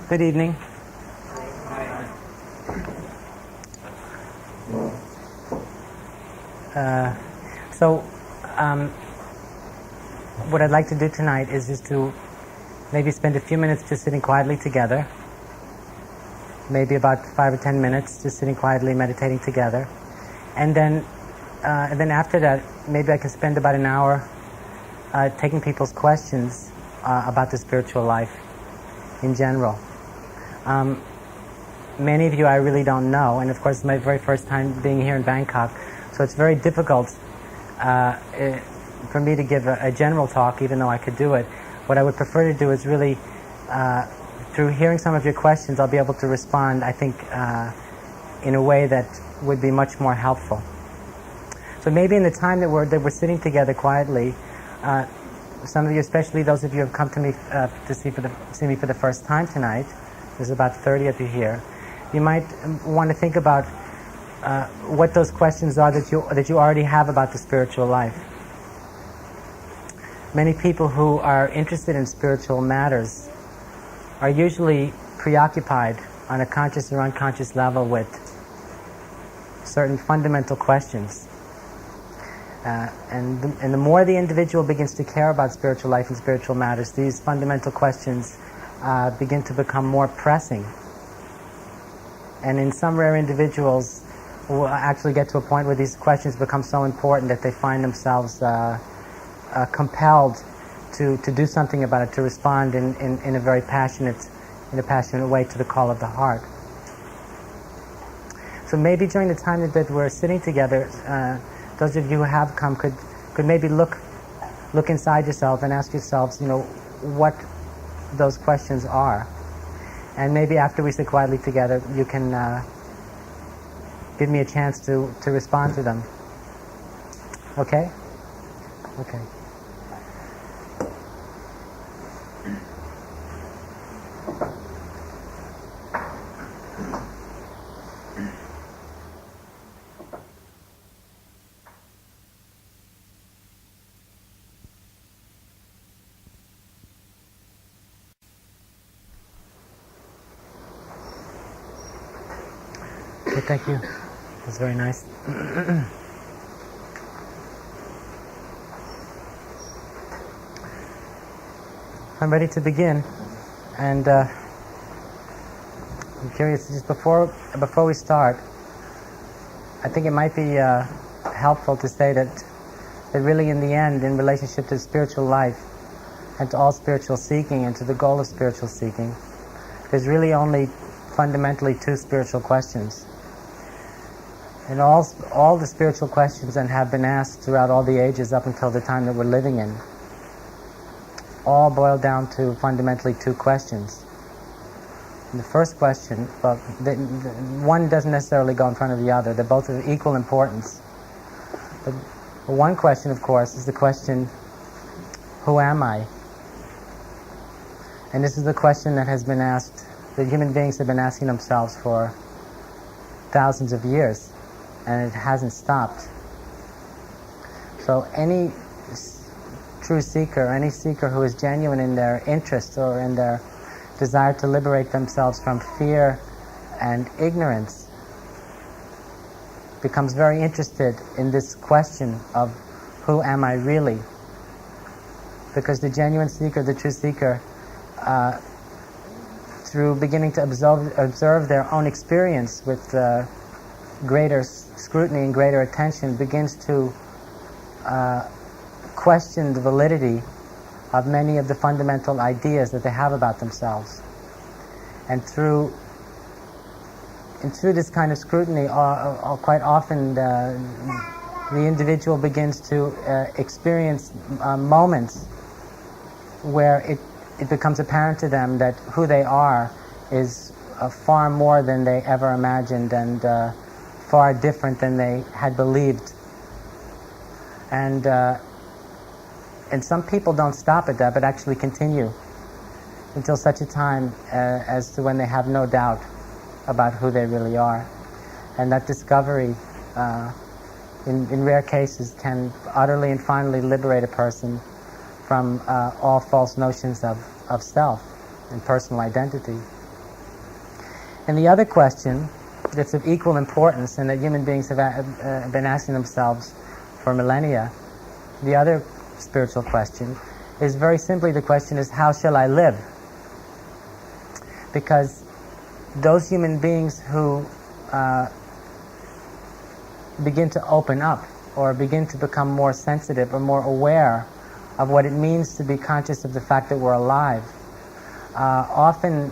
Good evening. What I'd like to do tonight is just to maybe spend a few minutes just sitting quietly together, maybe about 5 or 10 minutes just sitting quietly meditating together, and then after that maybe I can spend about an hour taking people's questions about the spiritual life in general. Many of you I really don't know, and of course it's my very first time being here in Bangkok, so it's very difficult for me to give a general talk, even though I could do it. What I would prefer to do is really, through hearing some of your questions, I'll be able to respond, I think, in a way that would be much more helpful. So maybe in the time that we're sitting together quietly, some of you, especially those of you who have come to me to see me for the first time tonight, there's about 30 of you here, you might want to think about what those questions are that you already have about the spiritual life. Many people who are interested in spiritual matters are usually preoccupied on a conscious or unconscious level with certain fundamental questions. And the more the individual begins to care about spiritual life and spiritual matters, these fundamental questions begin to become more pressing. And in some rare individuals will actually get to a point where these questions become so important that they find themselves compelled to do something about it, to respond in a very passionate way to the call of the heart. So maybe during the time that we're sitting together, those of you who have come could maybe look inside yourself and ask yourselves, what those questions are. And maybe after we sit quietly together, you can give me a chance to respond to them. Okay? Okay. Okay, thank you. That's very nice. I'm ready to begin, and I'm curious, just before we start, I think it might be helpful to say that really in the end, in relationship to spiritual life and to all spiritual seeking and to the goal of spiritual seeking, there's really only fundamentally two spiritual questions. And all the spiritual questions that have been asked throughout all the ages up until the time that we're living in all boil down to fundamentally two questions. And the first question, well, one doesn't necessarily go in front of the other. They're both of equal importance. But one question, of course, is the question, who am I? And this is the question that has been asked, that human beings have been asking themselves for thousands of years, and it hasn't stopped. So any true seeker, any seeker who is genuine in their interest or in their desire to liberate themselves from fear and ignorance becomes very interested in this question of who am I really? Because the genuine seeker, the true seeker, through beginning to observe their own experience with greater scrutiny and greater attention, begins to question the validity of many of the fundamental ideas that they have about themselves. And through this kind of scrutiny, quite often the individual begins to experience moments where it becomes apparent to them that who they are is far more than they ever imagined and far different than they had believed. And some people don't stop at that, but actually continue until such a time as to when they have no doubt about who they really are. And that discovery, in rare cases, can utterly and finally liberate a person from all false notions of self and personal identity. And the other question that's of equal importance and that human beings have been asking themselves for millennia, the other spiritual question, is very simply the question is, how shall I live? Because those human beings who begin to open up or begin to become more sensitive or more aware of what it means to be conscious of the fact that we're alive often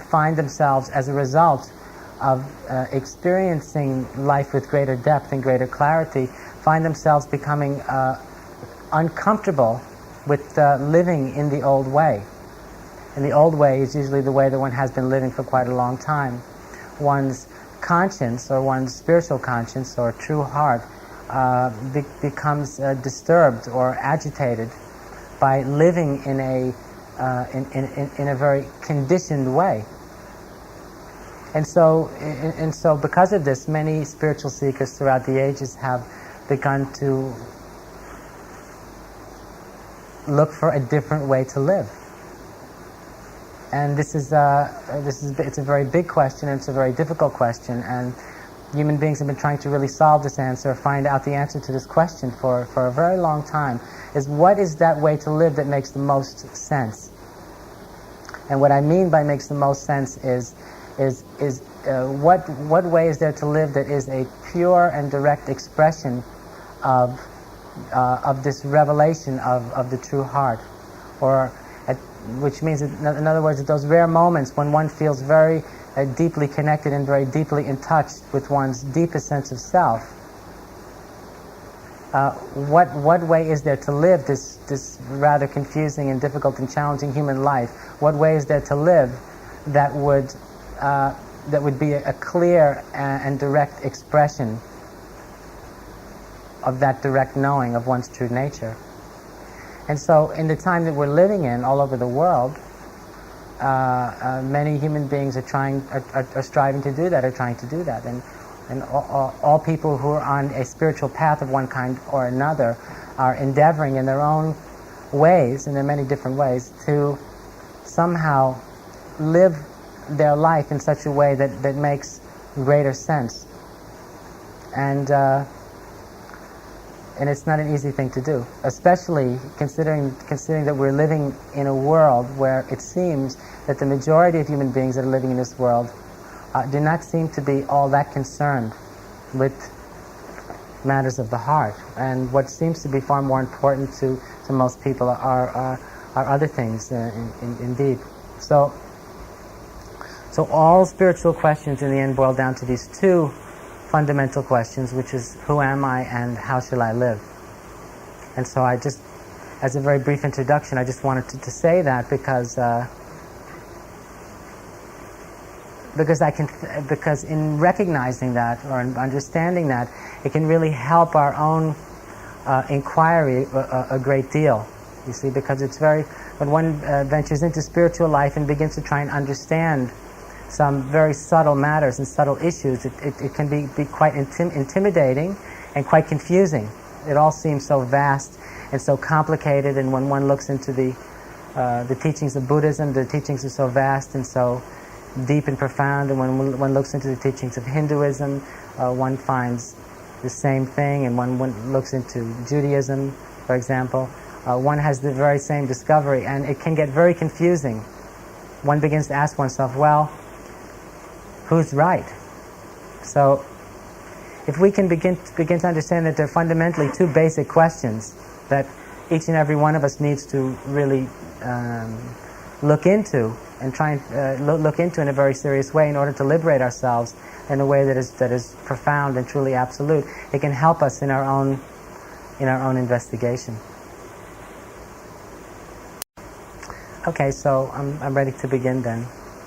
find themselves, as a result of experiencing life with greater depth and greater clarity, find themselves becoming uncomfortable with living in the old way. And the old way is usually the way that one has been living for quite a long time. One's conscience, or one's spiritual conscience, or true heart, becomes disturbed or agitated by living in a very conditioned way. And so because of this, many spiritual seekers throughout the ages have begun to look for a different way to live. And it's a very big question, and it's a very difficult question, and human beings have been trying to really solve this answer, find out the answer to this question for a very long time, is what is that way to live that makes the most sense? And what I mean by makes the most sense is what way is there to live that is a pure and direct expression of this revelation of the true heart, which means, in other words, at those rare moments when one feels very deeply connected and very deeply in touch with one's deepest sense of self. What way is there to live this rather confusing and difficult and challenging human life? What way is there to live that would be a clear and direct expression of that direct knowing of one's true nature? And so, in the time that we're living in, all over the world, many human beings are striving to do that, are trying to do that, and all people who are on a spiritual path of one kind or another are endeavoring in their own ways, and there are many different ways, to somehow live their life in such a way that makes greater sense. And it's not an easy thing to do, especially considering that we're living in a world where it seems that the majority of human beings that are living in this world do not seem to be all that concerned with matters of the heart. And what seems to be far more important to most people are other things, indeed. So all spiritual questions in the end boil down to these two fundamental questions, which is, who am I and how shall I live? And so I just, as a very brief introduction, I just wanted to say that because in recognizing that or in understanding that, it can really help our own inquiry a great deal. You see, because when one ventures into spiritual life and begins to try and understand some very subtle matters and subtle issues, it can be quite intimidating and quite confusing. It all seems so vast and so complicated, and when one looks into the teachings of Buddhism, the teachings are so vast and so deep and profound, and when one looks into the teachings of Hinduism, one finds the same thing, and when one looks into Judaism, for example, one has the very same discovery, and it can get very confusing. One begins to ask oneself, well, who's right? So if we can begin to understand that there are fundamentally two basic questions that each and every one of us needs to really look into and try and look into in a very serious way in order to liberate ourselves in a way that is profound and truly absolute, it can help us in our own investigation. Okay, so I'm ready to begin then.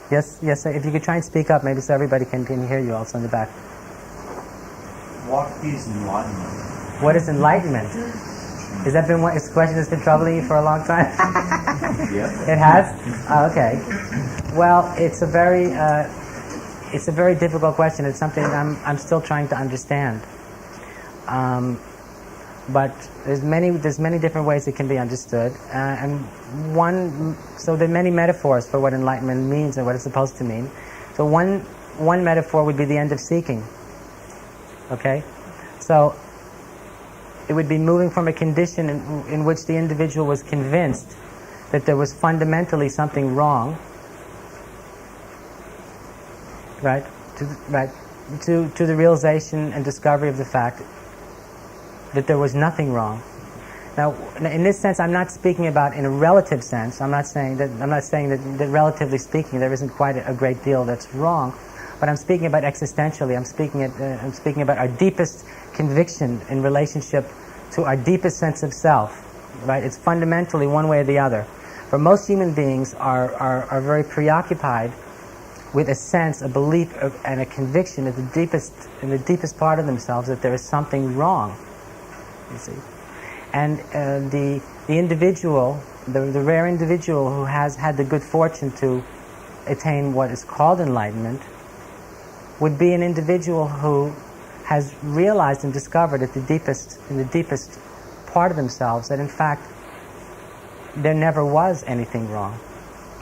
Yes, sir. If you could try and speak up, maybe so everybody can hear you also in the back. What is enlightenment? What is enlightenment? Has that been a question that's been troubling you for a long time? Yes. It has? Oh, okay. Well, it's a very difficult question. It's something I'm still trying to understand. but there's many different ways it can be understood, so there are many metaphors for what enlightenment means and what it's supposed to mean. So one metaphor would be the end of seeking. Okay, so it would be moving from a condition in which the individual was convinced that there was fundamentally something wrong, right, to the realization and discovery of the fact that there was nothing wrong. Now, in this sense, I'm not speaking about in a relative sense. I'm not saying that relatively speaking, there isn't quite a great deal that's wrong, but I'm speaking about existentially. I'm speaking about our deepest conviction in relationship to our deepest sense of self. Right? It's fundamentally one way or the other. For most human beings are very preoccupied with a sense, a belief, and a conviction in the deepest part of themselves that there is something wrong. You see, and the individual, the rare individual who has had the good fortune to attain what is called enlightenment, would be an individual who has realized and discovered in the deepest part of themselves that in fact there never was anything wrong.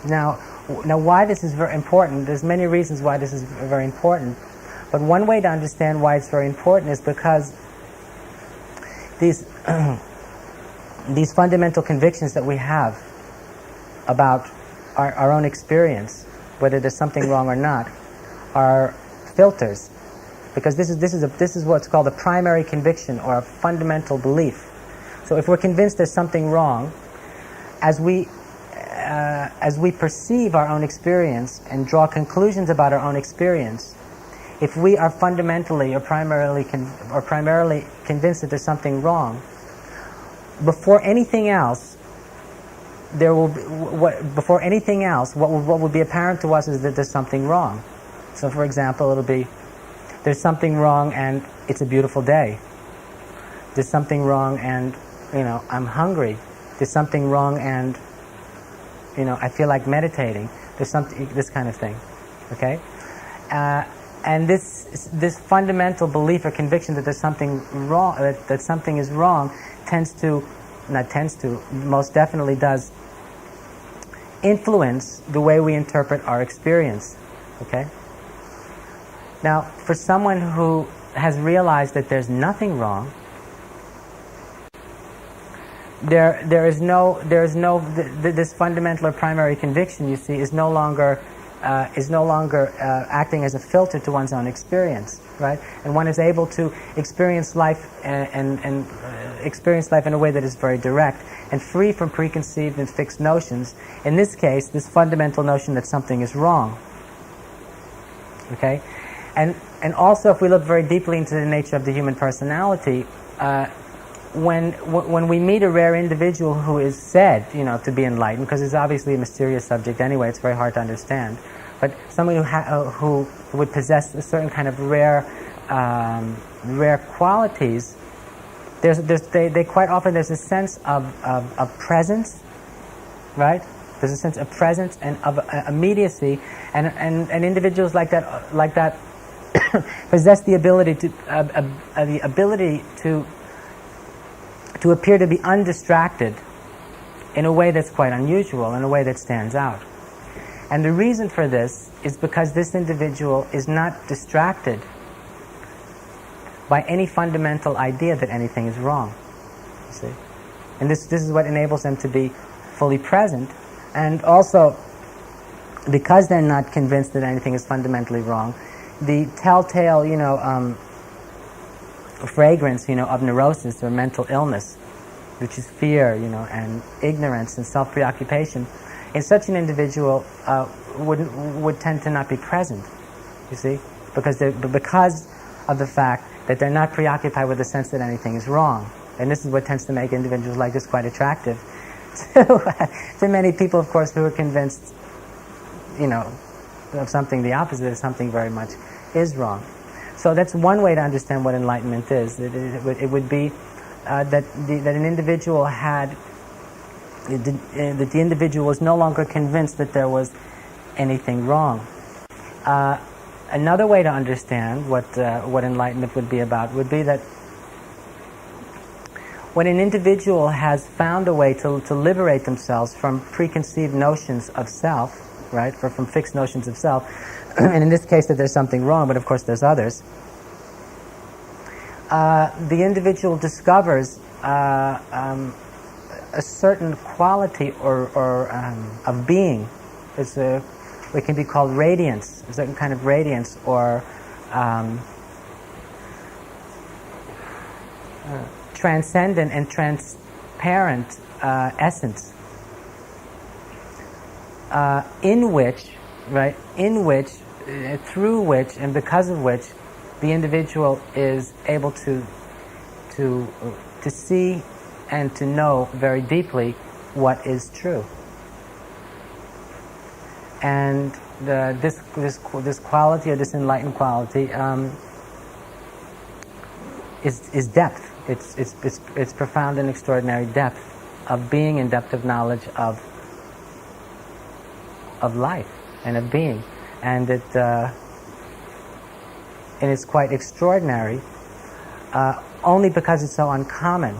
Now why this is very important, there's many reasons why this is very important, but one way to understand why it's very important is because these fundamental convictions that we have about our own experience, whether there's something wrong or not, are filters, because this is what's called a primary conviction or a fundamental belief. So if we're convinced there's something wrong, as we perceive our own experience and draw conclusions about our own experience, if we are fundamentally or primarily convinced that there's something wrong, before anything else, what will be apparent to us is that there's something wrong. So, for example, it'll be there's something wrong and it's a beautiful day. There's something wrong and I'm hungry. There's something wrong and I feel like meditating. There's something, this kind of thing. Okay. And this fundamental belief or conviction that there's something wrong, that something is wrong, most definitely does influence the way we interpret our experience. Okay? Now, for someone who has realized that there's nothing wrong, this fundamental or primary conviction, you see, is no longer acting as a filter to one's own experience, right? And one is able to experience life and experience life in a way that is very direct and free from preconceived and fixed notions. In this case, this fundamental notion that something is wrong. Okay, and also if we look very deeply into the nature of the human personality, when we meet a rare individual who is said, to be enlightened, because it's obviously a mysterious subject anyway, it's very hard to understand, but someone who would possess a certain kind of rare qualities, they quite often there's a sense of presence, right? There's a sense of presence and of immediacy, and individuals like that possess the ability to appear to be undistracted in a way that's quite unusual, in a way that stands out. And the reason for this is because this individual is not distracted by any fundamental idea that anything is wrong. You see? And this is what enables them to be fully present, and also because they're not convinced that anything is fundamentally wrong, the telltale, fragrance, of neurosis or mental illness, which is fear, and ignorance and self-preoccupation, in such an individual would tend to not be present. You see, because of the fact that they're not preoccupied with the sense that anything is wrong, and this is what tends to make individuals like this quite attractive to many people, of course, who are convinced, of something the opposite, of something very much is wrong. So that's one way to understand what enlightenment is. It would be that an individual that the individual was no longer convinced that there was anything wrong. Another way to understand what enlightenment would be about would be that when an individual has found a way to liberate themselves from preconceived notions of self, right, or from fixed notions of self, and in this case that there's something wrong, but of course there's others, the individual discovers a certain quality of being. It can be called radiance, a certain kind of radiance, or transcendent and transparent essence, through which, and because of which, the individual is able to see and to know very deeply what is true. And this quality, or this enlightened quality, is depth. It's profound and extraordinary depth of being and depth of knowledge of life and of being, and it's quite extraordinary, only because it's so uncommon.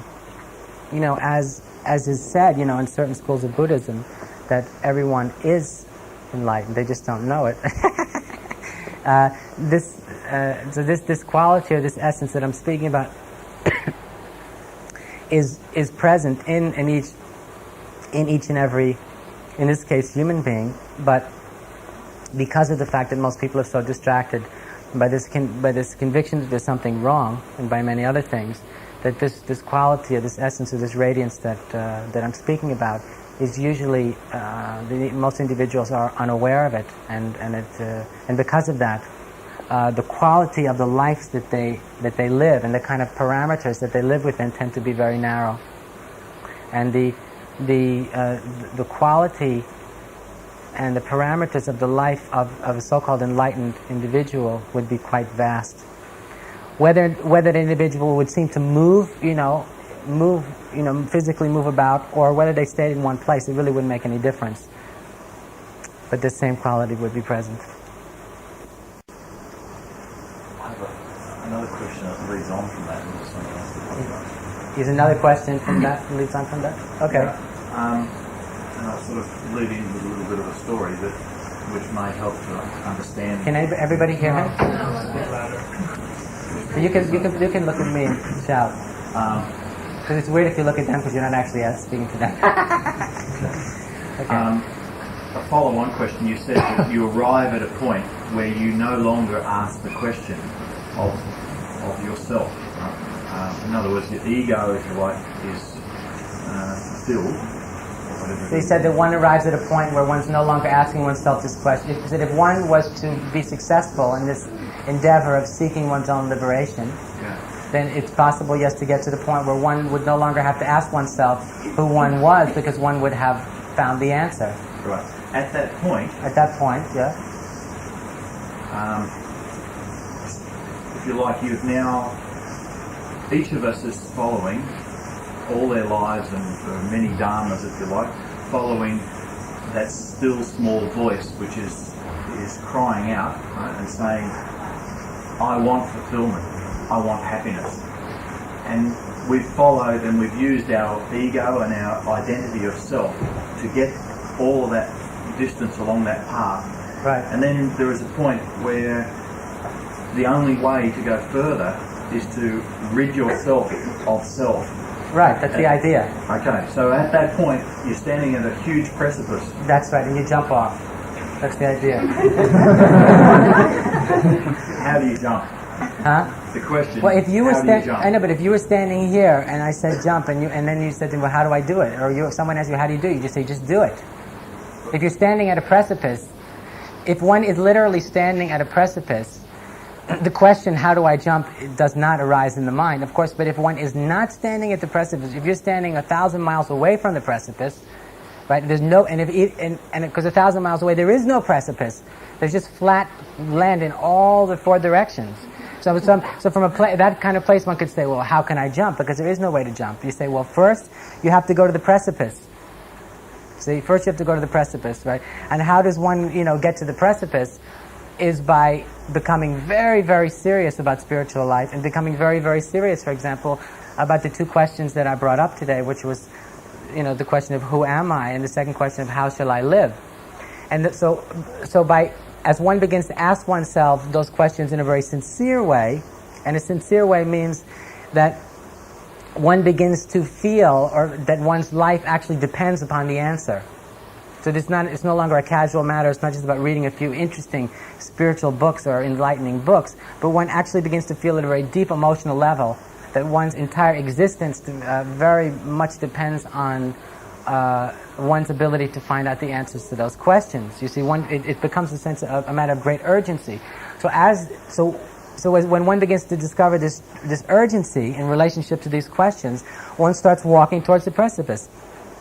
You know, as is said, you know, in certain schools of Buddhism, that everyone is enlightened, they just don't know it. This quality, or this essence that I'm speaking about, is present in each and every, in this case, human being. But because of the fact that most people are so distracted by this conviction that there's something wrong, and by many other things, that this quality, or this essence, or this radiance that I'm speaking about is usually most individuals are unaware of it, and because of that, the quality of the lives that they live, and the kind of parameters that they live within, tend to be very narrow, and the quality and the parameters of the life of a so-called enlightened individual would be quite vast. Whether the individual would seem to physically move about, or whether they stayed in one place, it really wouldn't make any difference. But the same quality would be present. I have another question that leads on from that. And just want to ask the question. Is another question from that leads on from that? Okay. Yeah. And I'll sort of lead in with a little bit of a story which may help to understand. Can everybody hear him? You can look at me and shout. Because it's weird if you look at them because you're not actually speaking to them. Okay. A follow-on question. You said that you arrive at a point where you no longer ask the question of yourself. Right? In other words, your ego, if you like, is filled. So he said that one arrives at a point where one's no longer asking oneself this question. He said if one was to be successful in this endeavor of seeking one's own liberation, then it's possible, yes, to get to the point where one would no longer have to ask oneself who one was, because one would have found the answer. Right. At that point, yeah. If you like, you've now, each of us is following all their lives, and many dharmas, if you like, following that still small voice which is crying out, right, and saying, I want fulfillment, I want happiness. And we've followed and we've used our ego and our identity of self to get all of that distance along that path. Right. And then there is a point where the only way to go further is to rid yourself of self. Right, that's the idea. Okay, so at that point, you're standing at a huge precipice. That's right, and you jump off. That's the idea. How do you jump? Huh? The question. Well, if you were I know, but if you were standing here and I said jump, and then you said to me, well, how do I do it? Or someone asks you, how do you do it? You just say, just do it. If you're standing at a precipice, if one is literally standing at a precipice, the question, how do I jump, does not arise in the mind, of course. But if one is not standing at the precipice, if you're standing 1,000 miles away from the precipice, right? There's no, and because 1,000 miles away there is no precipice. There's just flat land in all the four directions. So from that kind of place, one could say, well, how can I jump? Because there is no way to jump. You say, well, first you have to go to the precipice. See, first you have to go to the precipice, right? And how does one, get to the precipice? Is by becoming very, very serious about spiritual life, and becoming very, very serious, for example, about the two questions that I brought up today, which was, the question of who am I, and the second question of how shall I live. And as one begins to ask oneself those questions in a very sincere way, and a sincere way means that one begins to feel, or that one's life actually depends upon the answer. So it's no longer a casual matter. It's not just about reading a few interesting spiritual books or enlightening books, but one actually begins to feel at a very deep emotional level that one's entire existence very much depends on one's ability to find out the answers to those questions. You see, it becomes a matter of great urgency. So when one begins to discover this urgency in relationship to these questions, one starts walking towards the precipice.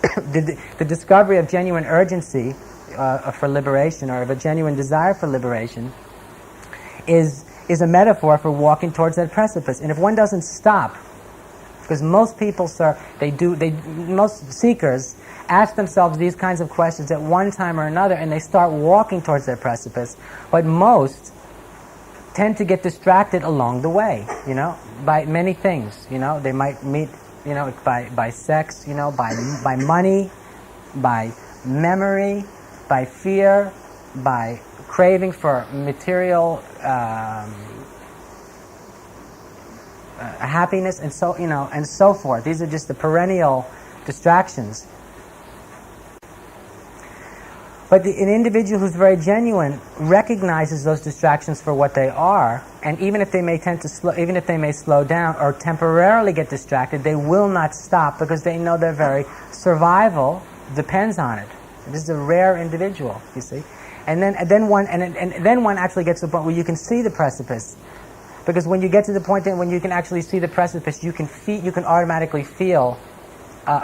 The discovery of genuine urgency for liberation, or of a genuine desire for liberation, is a metaphor for walking towards that precipice. And if one doesn't stop, because most people, most seekers ask themselves these kinds of questions at one time or another, and they start walking towards their precipice, but most tend to get distracted along the way, by many things. They might meet, by sex, by money, by memory, by fear, by craving for material happiness, and so forth. These are just the perennial distractions. But an individual who's very genuine recognizes those distractions for what they are, and even if they may slow down or temporarily get distracted, they will not stop, because they know their very survival depends on it. This is a rare individual, you see. And then one actually gets to the point where you can see the precipice, because when you get to the point when you can actually see the precipice, you can automatically feel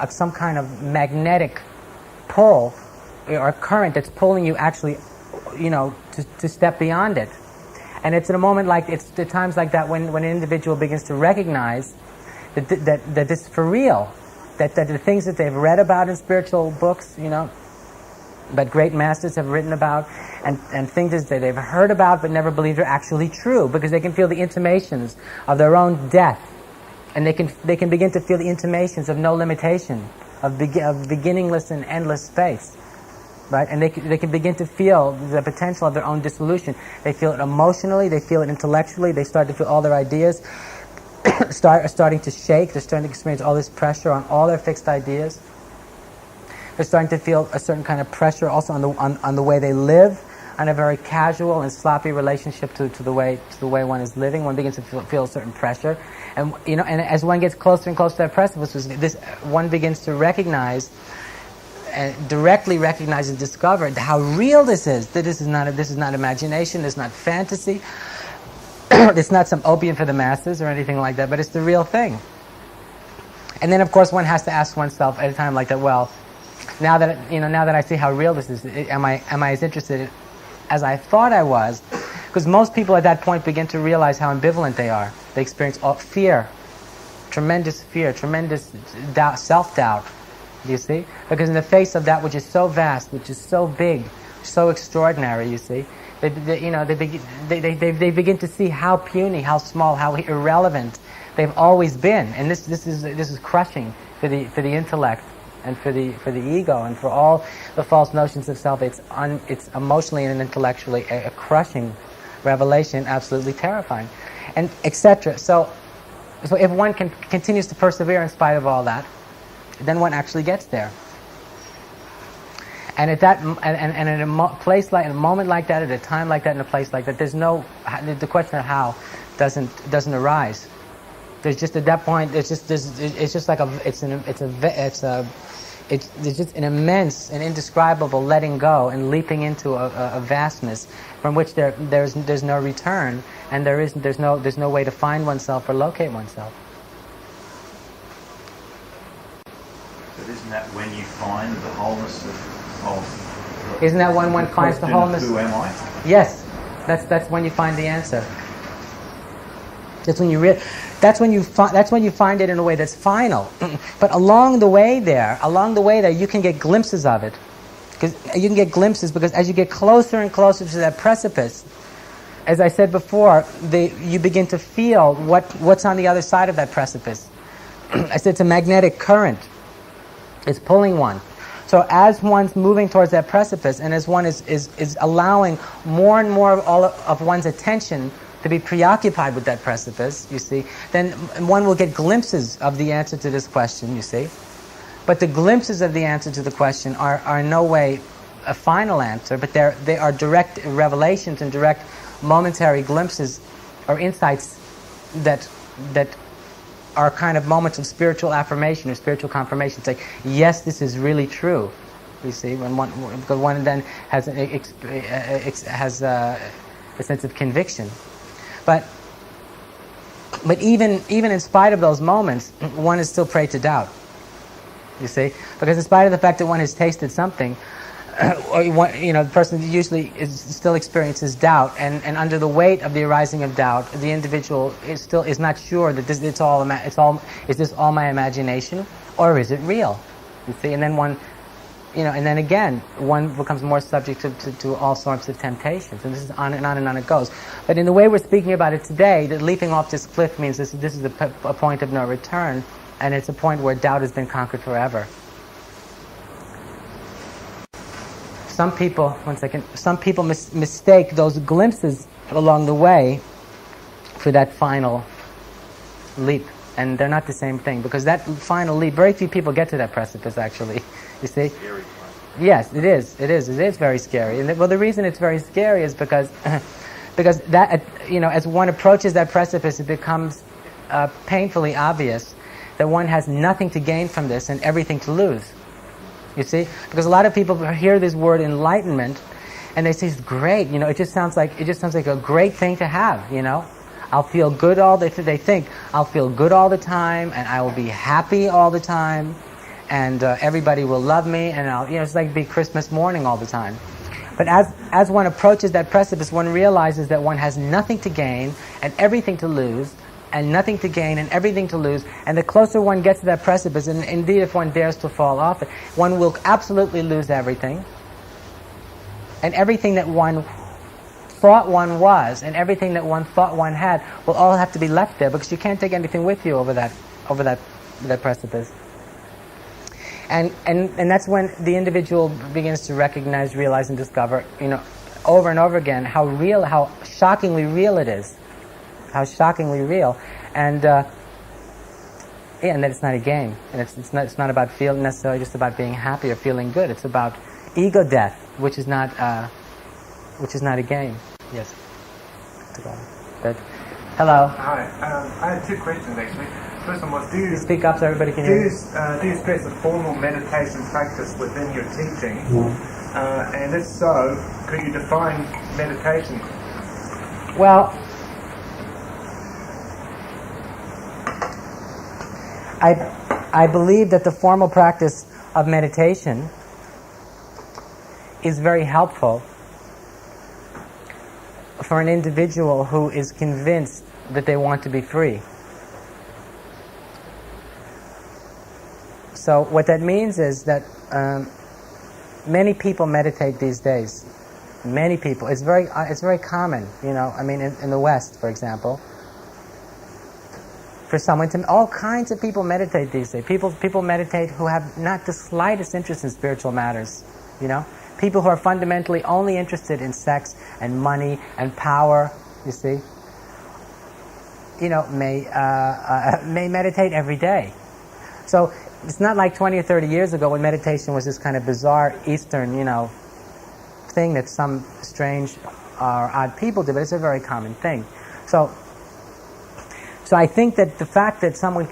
some kind of magnetic pull or current that's pulling you actually, to step beyond it. And it's the times like that when an individual begins to recognize that this is for real, that the things that they've read about in spiritual books, that great masters have written about, and things that they've heard about but never believed are actually true, because they can feel the intimations of their own death, and they can begin to feel the intimations of no limitation, of beginningless and endless space. Right? And they can begin to feel the potential of their own dissolution. They feel it emotionally, they feel it intellectually, they start to feel all their ideas starting to shake. They're starting to experience all this pressure on all their fixed ideas. They're starting to feel a certain kind of pressure also on the way they live, on a very casual and sloppy relationship to the way one is living. One begins to feel a certain pressure. And and as one gets closer and closer to that precipice, one begins to recognize, and directly recognize and discover how real this is. That this is not imagination. This is not fantasy. It's not some opium for the masses or anything like that. But it's the real thing. And then, of course, one has to ask oneself at a time like that. Well, now that I see how real this is, am I as interested as I thought I was? Because most people at that point begin to realize how ambivalent they are. They experience fear, tremendous doubt, self-doubt. You see? Because in the face of that which is so vast, which is so big, so extraordinary, you see, they begin to see how puny, how small, how irrelevant they've always been, and this is crushing for the intellect and for the ego and for all the false notions of self. It's emotionally and intellectually a crushing revelation, absolutely terrifying, and etc. So if one continues to persevere in spite of all that, then one actually gets there. And at that, and in a moment like that, at a time like that, in a place like that, the question of how doesn't arise. There's just at that point, it's just an immense and indescribable letting go and leaping into a vastness from which there's no return, and there's no way to find oneself or locate oneself. Isn't that when you find the wholeness of isn't that when one finds the wholeness? Who am I? Yes, that's when you find the answer. That's when you find it in a way that's final. But along the way there, you can get glimpses of it. Because as you get closer and closer to that precipice, as I said before, you begin to feel what's on the other side of that precipice. I said it's a magnetic current. It's pulling one. So as one's moving towards that precipice, and as one is allowing more and more of all of one's attention to be preoccupied with that precipice, you see, then one will get glimpses of the answer to this question, you see. But the glimpses of the answer to the question are in no way a final answer, but they are direct revelations and direct momentary glimpses or insights that are kind of moments of spiritual affirmation or spiritual confirmation. It's like, yes, this is really true. You see, because one then has a sense of conviction. But even in spite of those moments, one is still prey to doubt. You see, because in spite of the fact that one has tasted something, the person usually still experiences doubt, and under the weight of the arising of doubt, the individual is not sure that is this all my imagination, or is it real? You see, and then one becomes more subject to all sorts of temptations, and this is on and on and on it goes. But in the way we're speaking about it today, that leaping off this cliff means this is a point of no return, and it's a point where doubt has been conquered forever. Some people mistake those glimpses along the way for that final leap, and they're not the same thing, because that final leap, very few people get to that precipice, actually. You see? Scary. Yes, it is. It is very scary. And the reason it's very scary is because that, as one approaches that precipice, it becomes painfully obvious that one has nothing to gain from this and everything to lose. You see, because a lot of people hear this word enlightenment, and they say it's great. It just sounds like a great thing to have. I'll feel good they think I'll feel good all the time, and I will be happy all the time, and everybody will love me, and it's like be Christmas morning all the time. But as one approaches that precipice, one realizes that one has nothing to gain and everything to lose, and nothing to gain and everything to lose. And the closer one gets to that precipice, and indeed if one dares to fall off it, one will absolutely lose everything. And everything that one thought one was, and everything that one thought one had, will all have to be left there, because you can't take anything with you over that precipice. And that's when the individual begins to recognize, realize, and discover, over and over again, how shockingly real it is. How shockingly real, and that it's not a game, and it's not about feeling necessarily just about being happy or feeling good. It's about ego death, which is not a game. Yes. Good. Hello. Hi. I had two questions actually. First one was, do you speak up so everybody can hear you? Do you stress a formal meditation practice within your teaching? And if so, could you define meditation? Well, I believe that the formal practice of meditation is very helpful for an individual who is convinced that they want to be free. So what that means is that many people meditate these days. Many people. It's very common, in the West, for example. For someone to, all kinds of people meditate these days. People meditate who have not the slightest interest in spiritual matters. People who are fundamentally only interested in sex and money and power. You see, may meditate every day. So it's not like 20 or 30 years ago when meditation was this kind of bizarre Eastern, thing that some strange or odd people did, but it's a very common thing. So I think that the fact that someone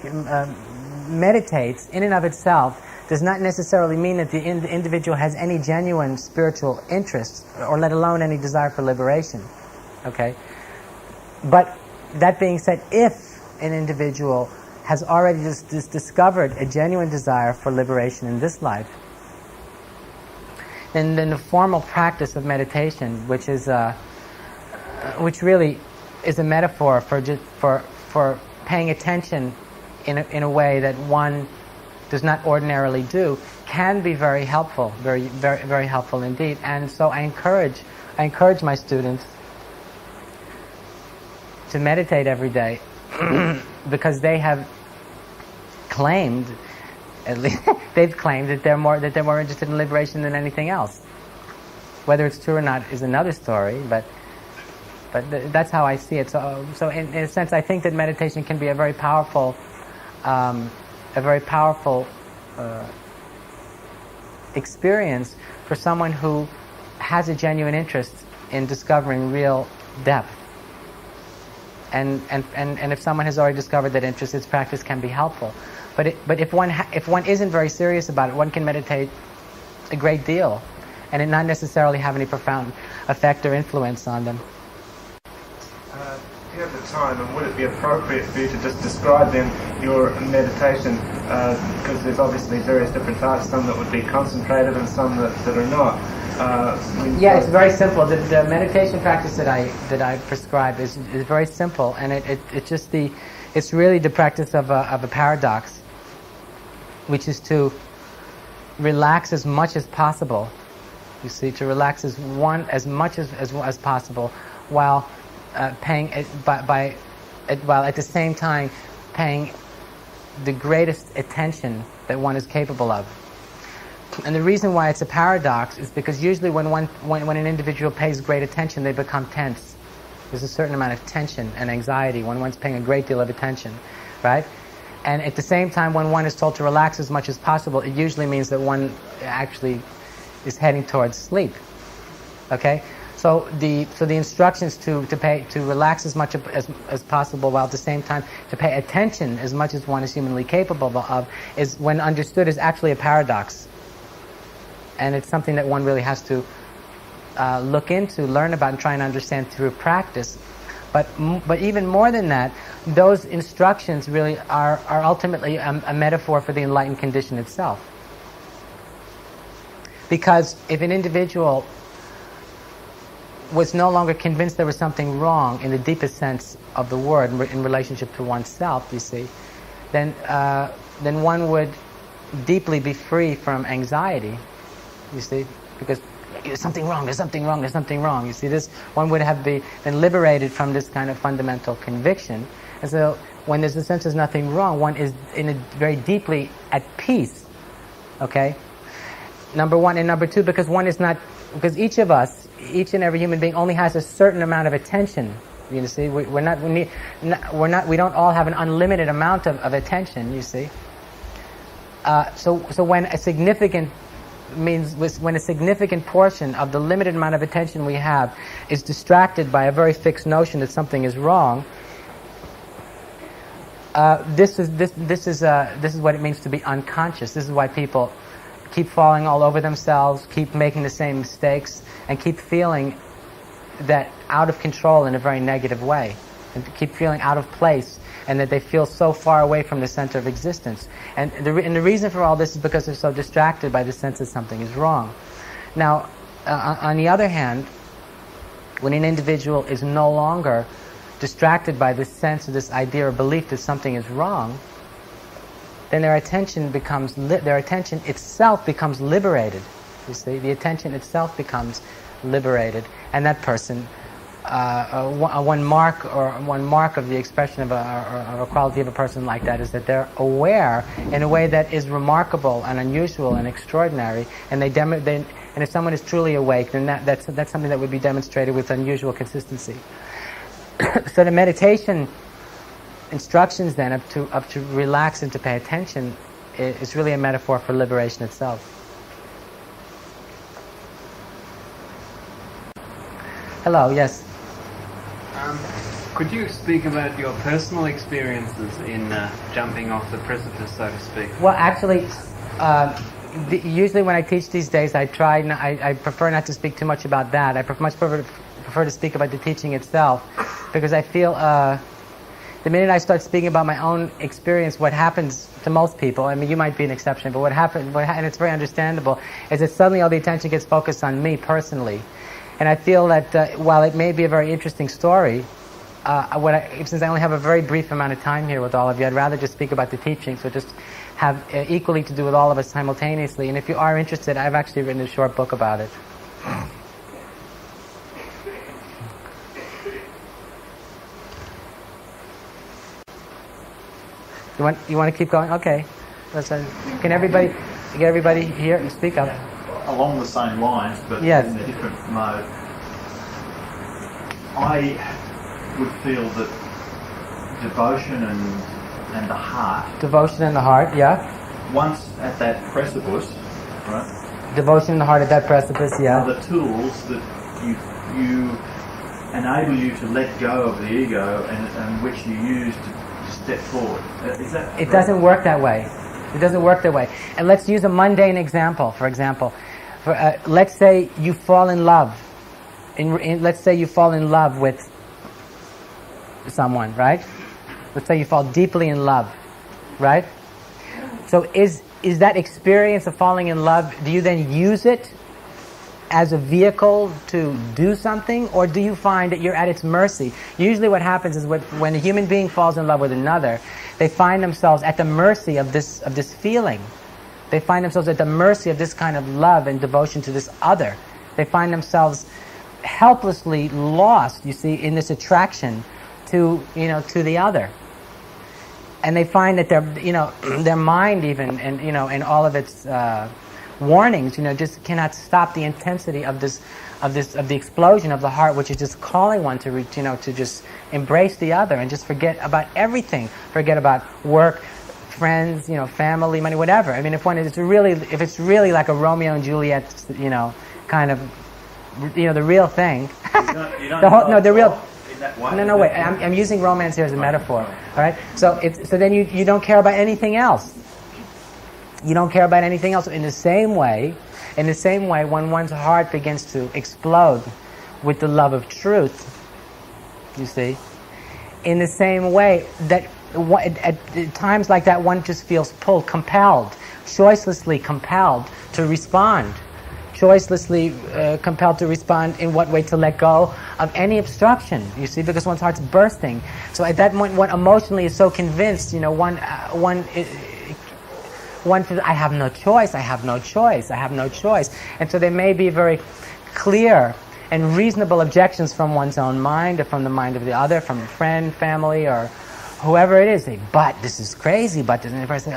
meditates in and of itself does not necessarily mean that the individual has any genuine spiritual interest, or let alone any desire for liberation. Okay? But that being said, if an individual has already just discovered a genuine desire for liberation in this life, then the formal practice of meditation, which really is a metaphor for paying attention in a way that one does not ordinarily do, can be very helpful, very, very, very helpful indeed. And so I encourage my students to meditate every day because they have claimed, at least they've claimed that they're more interested in liberation than anything else. Whether it's true or not is another story, but that's how I see it. So in a sense, I think that meditation can be a very powerful experience for someone who has a genuine interest in discovering real depth. And if someone has already discovered that interest, its practice can be helpful. But if one isn't very serious about it, one can meditate a great deal, and it not necessarily have any profound effect or influence on them. Do you have the time, and would it be appropriate for you to just describe then your meditation? Because there's obviously various different types, some that would be concentrated and some that are not. Yeah, it's very simple. The meditation practice that I prescribe is very simple, and it's really the practice of a paradox, which is to relax as much as possible. You see, to relax as much as possible, while while at the same time paying the greatest attention that one is capable of. And the reason why it's a paradox is because usually when an individual pays great attention, they become tense. There's a certain amount of tension and anxiety when one's paying a great deal of attention, right? And at the same time, when one is told to relax as much as possible, it usually means that one actually is heading towards sleep. Okay? So the instructions to relax as much as possible, while at the same time to pay attention as much as one is humanly capable of, is, when understood, is actually a paradox. And it's something that one really has to look into, learn about, and try and understand through practice. But even more than that, those instructions really are ultimately a metaphor for the enlightened condition itself. Because if an individual was no longer convinced there was something wrong in the deepest sense of the word in relationship to oneself, you see, then one would deeply be free from anxiety. You see, because there's something wrong, there's something wrong, there's something wrong. You see, this one would have been liberated from this kind of fundamental conviction. And so when there's a sense there's nothing wrong, one is very deeply at peace. Okay? Number one. And number two, because because each of us, each and every human being only has a certain amount of attention. You see, we don't all have an unlimited amount of attention, you see. So when a significant portion of the limited amount of attention we have is distracted by a very fixed notion that something is wrong, this is what it means to be unconscious. This is why people keep falling all over themselves, keep making the same mistakes, and keep feeling that out of control in a very negative way, and keep feeling out of place, and that they feel so far away from the center of existence. And the reason for all this is because they're so distracted by the sense that something is wrong. Now, on the other hand, when an individual is no longer distracted by this sense or this idea or belief that something is wrong, then their attention itself becomes liberated. You see, the attention itself becomes liberated, and that person, one mark of the expression of a quality of a person like that is that they're aware in a way that is remarkable and unusual and extraordinary, and and if someone is truly awake, then that's something that would be demonstrated with unusual consistency. So the meditation instructions then up to relax and to pay attention is really a metaphor for liberation itself. Hello, yes. Could you speak about your personal experiences in jumping off the precipice, so to speak? Well, actually, usually when I teach these days, I prefer not to speak too much about that. I much prefer to speak about the teaching itself, because I feel the minute I start speaking about my own experience, what happens to most people, I mean, you might be an exception, but and it's very understandable, is that suddenly all the attention gets focused on me personally. And I feel that while it may be a very interesting story, since I only have a very brief amount of time here with all of you, I'd rather just speak about the teaching, so just have equally to do with all of us simultaneously. And if you are interested, I've actually written a short book about it. You want to keep going? Okay. Can everybody hear and speak up? Along the same lines, but Yes. in a different mode. I would feel that devotion and the heart, Devotion in the heart, yeah. once at that precipice, right, Devotion in the heart at that precipice, are yeah. the tools that you enable you to let go of the ego and which you use to step forward. Is that It correct? doesn't work that way. It doesn't work that way. And let's use a mundane example. For example, let's say you fall in love. Let's say you fall in love with someone, right? Let's say you fall deeply in love, right? So is that experience of falling in love, do you then use it as a vehicle to do something, or do you find that you're at its mercy? Usually what happens is when a human being falls in love with another, they find themselves at the mercy of this feeling. They find themselves at the mercy of this kind of love and devotion to this other. They find themselves helplessly lost, you see, in this attraction to the other. And they find that their mind even, and all of its warnings, just cannot stop the intensity of the explosion of the heart, which is just calling one to reach, to just embrace the other and just forget about everything. Forget about work, friends, family, money, whatever. I mean, if it's really like a Romeo and Juliet, kind of, the real thing. You don't the real. in that way. No, wait. I'm using romance here as a metaphor. All right. So then you don't care about anything else. You don't care about anything else. In the same way, when one's heart begins to explode with the love of truth, you see, in the same way that at times like that, one just feels pulled, compelled, choicelessly compelled to respond. Choicelessly compelled to respond in what way to let go of any obstruction, you see, because one's heart's bursting. So at that moment, one emotionally is so convinced, one feels, I have no choice, I have no choice, I have no choice. And so there may be very clear and reasonable objections from one's own mind or from the mind of the other, from a friend, family, or whoever it is. Say, but this is crazy, but this, and the person,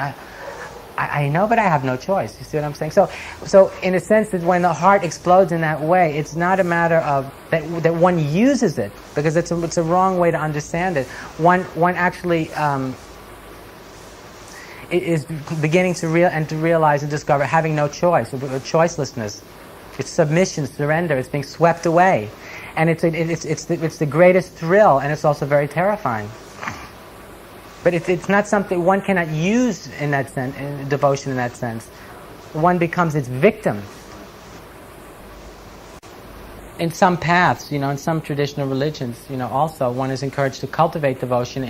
I know, but I have no choice. You see what I'm saying? So in a sense that when the heart explodes in that way, it's not a matter of that one uses it, because it's a wrong way to understand it. One actually is beginning to realize and discover having no choice, or choicelessness. It's submission, surrender. It's being swept away, and it's the greatest thrill, and it's also very terrifying. But it's not something one cannot use in that sense, in devotion in that sense. One becomes its victim. In some paths, in some traditional religions, also one is encouraged to cultivate devotion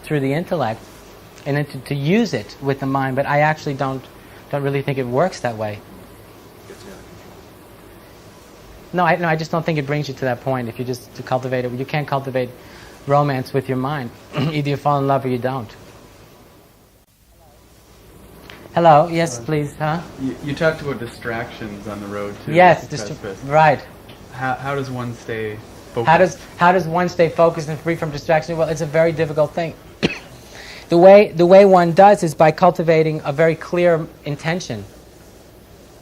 through the intellect, and then to use it with the mind. But I actually don't really think it works that way. No, I just don't think it brings you to that point. If you just to cultivate it, you can't cultivate romance with your mind. Either you fall in love or you don't. Hello, yes, please, huh? You talked about distractions on the road to Yes, precipice. right. How does one stay focused? How does one stay focused and free from distraction? Well, it's a very difficult thing. The way one does is by cultivating a very clear intention.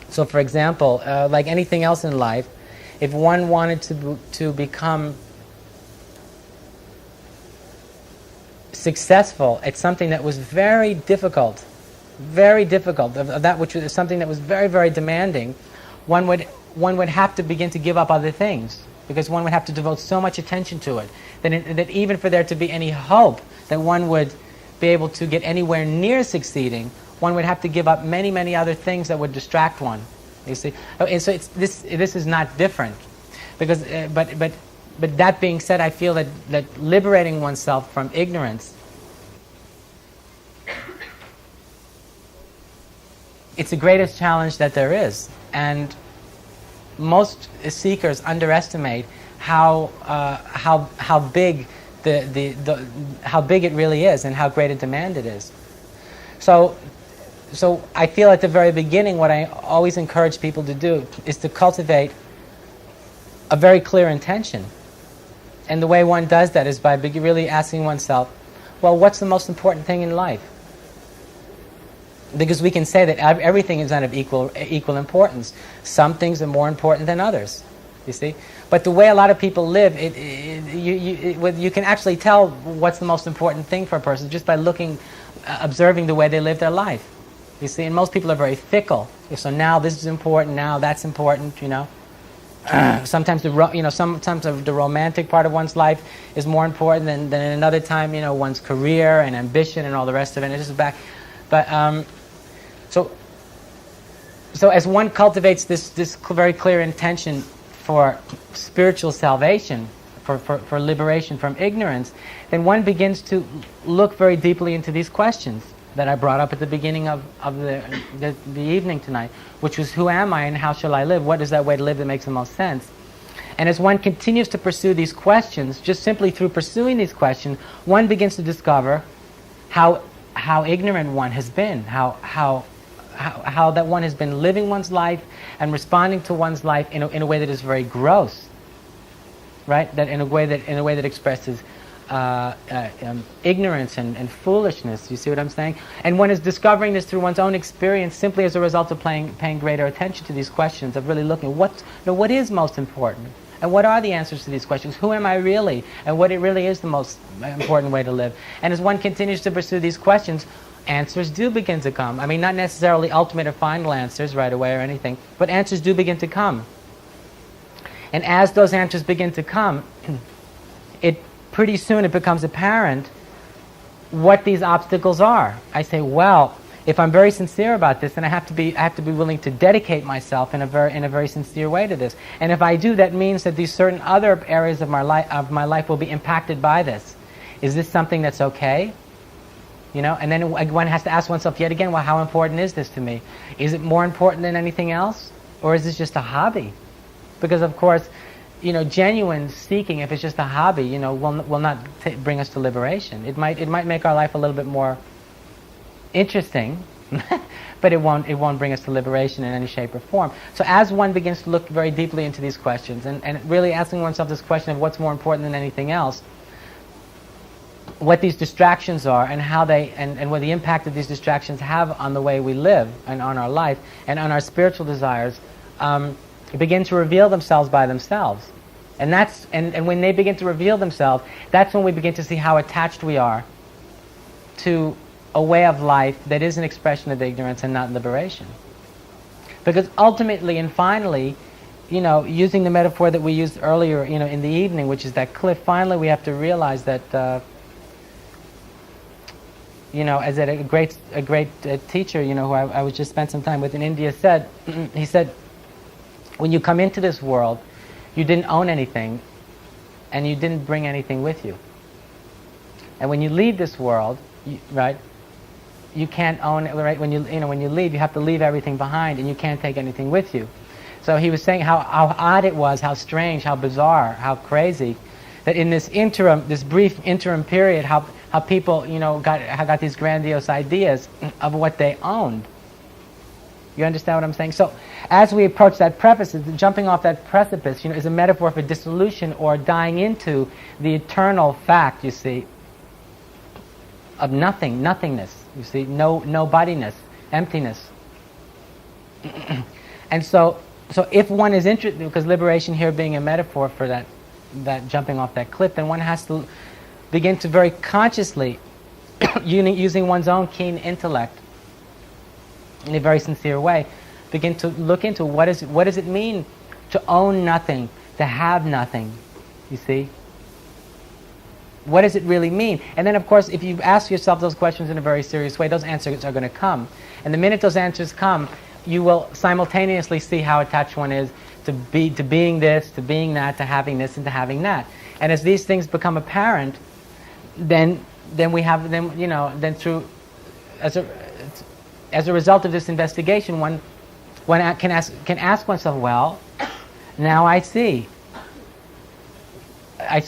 So, for example, like anything else in life, if one wanted to become successful at something that was very difficult, of that which was something that was very, very demanding, one would have to begin to give up other things, because one would have to devote so much attention to it that even for there to be any hope that one would be able to get anywhere near succeeding, one would have to give up many, many other things that would distract one. You see, and so this is not different, because but that being said, I feel that liberating oneself from ignorance, it's the greatest challenge that there is, and most seekers underestimate how big how big it really is and how great a demand it is. So I feel at the very beginning, what I always encourage people to do is to cultivate a very clear intention. And the way one does that is by really asking oneself, well, what's the most important thing in life? Because we can say that everything is not of equal importance. Some things are more important than others, you see. But the way a lot of people live, you can actually tell what's the most important thing for a person just by observing the way they live their life. You see, and most people are very fickle. So now this is important, now that's important, you know. Sometimes sometimes the romantic part of one's life is more important than another time, you know, one's career and ambition and all the rest of it. And it's just back, but so as one cultivates this very clear intention for spiritual salvation, for liberation from ignorance, then one begins to look very deeply into these questions that I brought up at the beginning of the evening tonight, which was, who am I and how shall I live? What is that way to live that makes the most sense? And as one continues to pursue these questions, just simply through pursuing these questions, one begins to discover how ignorant one has been, how that one has been living one's life and responding to one's life in a way that is very gross, right? That in a way that expresses ignorance and foolishness. You see what I'm saying? And one is discovering this through one's own experience simply as a result of paying greater attention to these questions, of really looking at what is most important, and what are the answers to these questions. Who am I really, and what it really is the most important way to live. And as one continues to pursue these questions, answers do begin to come. I mean, not necessarily ultimate or final answers right away or anything, but answers do begin to come. And as those answers begin to come, pretty soon it becomes apparent what these obstacles are. I say, well, if I'm very sincere about this, then I have to be willing to dedicate myself in a very sincere way to this. And if I do, that means that these certain other areas of my life will be impacted by this. Is this something that's okay? You know, and then one has to ask oneself yet again, well, how important is this to me? Is it more important than anything else, or is this just a hobby? Because of course, you know, genuine seeking, if it's just a hobby, you know, will not bring us to liberation. It might make our life a little bit more interesting, but it won't bring us to liberation in any shape or form. So as one begins to look very deeply into these questions and really asking oneself this question of what's more important than anything else, what these distractions are and how they and what the impact that these distractions have on the way we live and on our life and on our spiritual desires, begin to reveal themselves by themselves. And when they begin to reveal themselves, that's when we begin to see how attached we are to a way of life that is an expression of ignorance and not liberation. Because ultimately and finally, you know, using the metaphor that we used earlier, you know, in the evening, which is that cliff, finally we have to realize that, you know, as a great teacher, you know, who I was just spent some time with in India said, he said, when you come into this world, you didn't own anything, and you didn't bring anything with you. And when you leave this world, right, you can't own it. Right, when you leave, you have to leave everything behind, and you can't take anything with you. So he was saying how odd it was, how strange, how bizarre, how crazy, that in this brief interim period, how people, you know, got these grandiose ideas of what they owned. You understand what I'm saying? So as we approach that precipice, jumping off that precipice, you know, is a metaphor for dissolution or dying into the eternal fact, you see, of nothingness, you see, nobodiness, emptiness. And so if one is interested, because liberation here being a metaphor for that jumping off that cliff, then one has to begin to very consciously, using one's own keen intellect, in a very sincere way, begin to look into what does it mean to own nothing, to have nothing, you see? What does it really mean? And then, of course, if you ask yourself those questions in a very serious way, those answers are going to come. And the minute those answers come, you will simultaneously see how attached one is to being this, to being that, to having this, and to having that. And as these things become apparent, then as a result of this investigation, one can ask oneself, well, now I see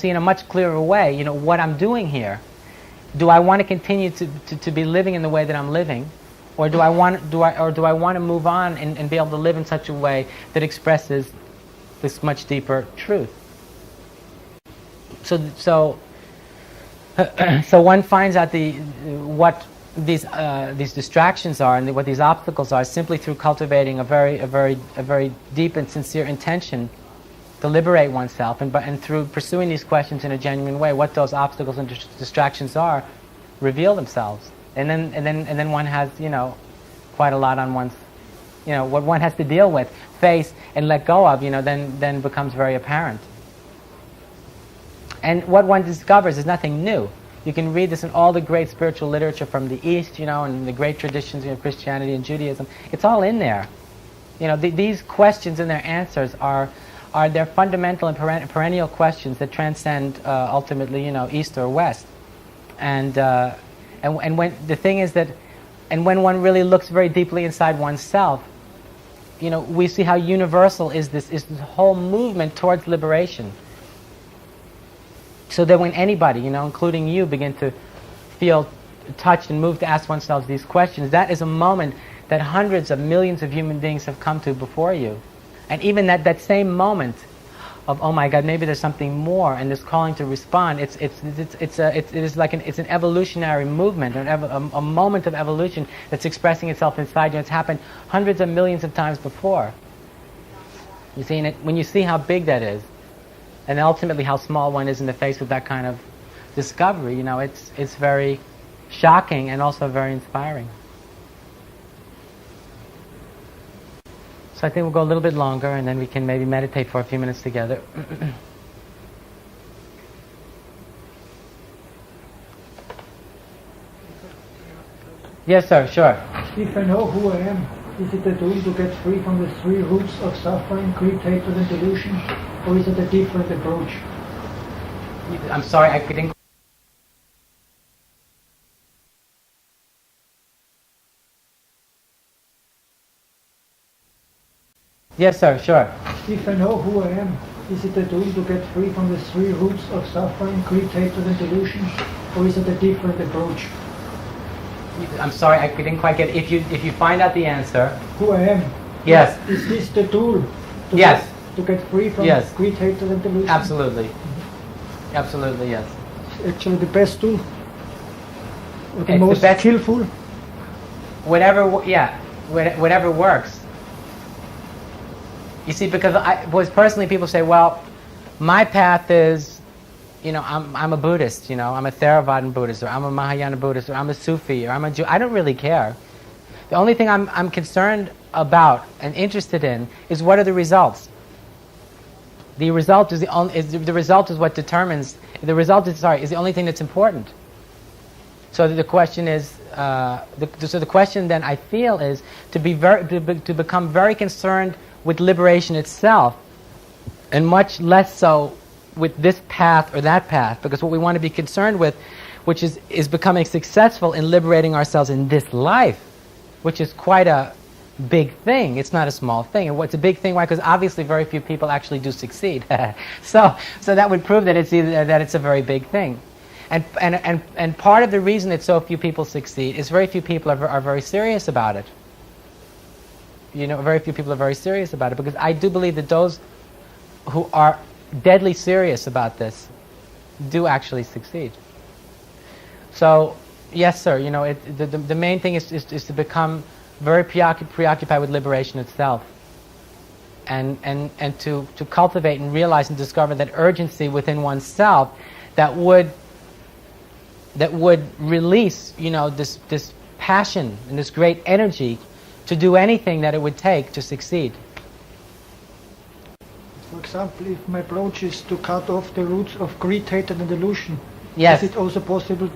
in a much clearer way, you know, what I'm doing here. Do I want to continue to be living in the way that I'm living, or do I want to move on and be able to live in such a way that expresses this much deeper truth? So one finds out these distractions are and what these obstacles are simply through cultivating a very deep and sincere intention to liberate oneself, and through pursuing these questions in a genuine way, what those obstacles and distractions are, reveal themselves, and then one has quite a lot on one's what one has to deal with, face, and let go of, then becomes very apparent. And what one discovers is nothing new. You can read this in all the great spiritual literature from the East, and the great traditions of Christianity and Judaism. It's all in there. These questions and their answers are their fundamental and perennial questions that transcend ultimately, East or West. And when the thing is that, and when one really looks very deeply inside oneself, we see how universal is this whole movement towards liberation. So that when anybody, including you, begin to feel touched and moved to ask oneself these questions, that is a moment that hundreds of millions of human beings have come to before you. And even that same moment of, oh my God, maybe there's something more, and this calling to respond, it's an evolutionary movement, a moment of evolution that's expressing itself inside you. It's happened hundreds of millions of times before. You see, when you see how big that is, and ultimately how small one is in the face of that kind of discovery, it's very shocking and also very inspiring. So I think we'll go a little bit longer, and then we can maybe meditate for a few minutes together. Yes, sir, sure. If I know who I am, is it a tool to get free from the three roots of suffering, greed, hatred, and delusion? Or is it a different approach? I'm sorry, I didn't... Yes, sir, sure. If I know who I am, is it a tool to get free from the three roots of suffering, greed, hatred, and delusion? Or is it a different approach? I'm sorry, I didn't quite get it. If you find out the answer... Who I am? Yes. Is this the tool? Yes. To get free from greed, hatred, and delusion? Absolutely. Absolutely, yes. Actually the best tool? Or the It's most the best, skillful? whatever works. You see, because personally people say, well, my path is, I'm a Buddhist, I'm a Theravadan Buddhist, or I'm a Mahayana Buddhist, or I'm a Sufi, or I'm a Jew. I don't really care. The only thing I'm concerned about and interested in is what are the results. The result is what determines. The result is the only thing that's important. So the question is, the question then I feel is to become very concerned with liberation itself, and much less so with this path or that path, because what we want to be concerned with, which is becoming successful in liberating ourselves in this life, which is quite a big thing. It's not a small thing. And what's a big thing? Why? Because obviously very few people actually do succeed. so that would prove that it's a very big thing. And part of the reason that so few people succeed is very few people are very serious about it. Very few people are very serious about it, because I do believe that those who are deadly serious about this do actually succeed. So, yes, sir. The main thing is to become very preoccupied with liberation itself, and to cultivate and realize and discover that urgency within oneself that would release this passion and this great energy to do anything that it would take to succeed. For example, if my approach is to cut off the roots of greed, hatred, and delusion, yes. Is it also possible